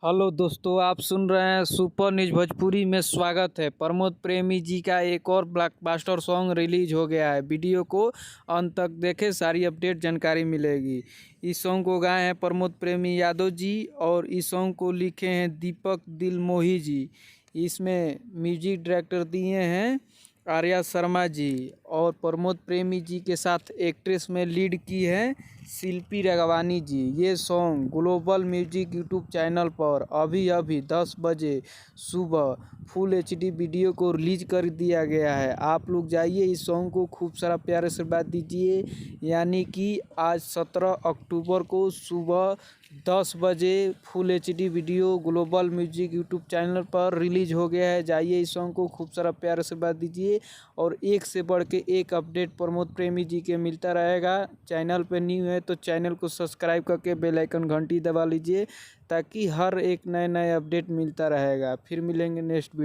Hello दोस्तों, आप सुन रहे हैं सुपर न्यूज भोजपुरी में। स्वागत है। प्रमोद प्रेमी जी का एक और ब्लॉकबस्टर सॉन्ग रिलीज हो गया है। वीडियो को अंत तक देखें, सारी अपडेट जानकारी मिलेगी। इस सॉन्ग को गाए हैं प्रमोद प्रेमी यादव जी और इस सॉन्ग को लिखे हैं दीपक दिलमोही जी। इसमें म्यूजिक डायरेक्टर दिए हैं आर्या शर्मा जी और प्रमोद प्रेमी जी के साथ एक्ट्रेस में लीड की है शिल्पी राघवानी जी। ये song global music YouTube channel पर अभी 10 बजे सुबह फुल एचडी वीडियो को रिलीज कर दिया गया है। आप लोग जाइए, इस सॉन्ग को खूब सारा प्यार से बात दीजिए। यानी कि आज 17 अक्टूबर को सुबह 10 बजे full HD video global music YouTube channel पर रिलीज हो गया है। जाइए, इस सॉन्ग को खूब सारा प्यार से बात दीजिए और एक से बढ़ के एक अपडेट प्रमोद प्रेमी जी के मिलता रहेगा। चैनल पे न्यू है तो चैनल को सब्सक्राइब करके बेल आइकन घंटी दबा लीजिए ताकि हर एक नए अपडेट मिलता रहेगा। फिर मिलेंगे नेक्स्ट वीडियो।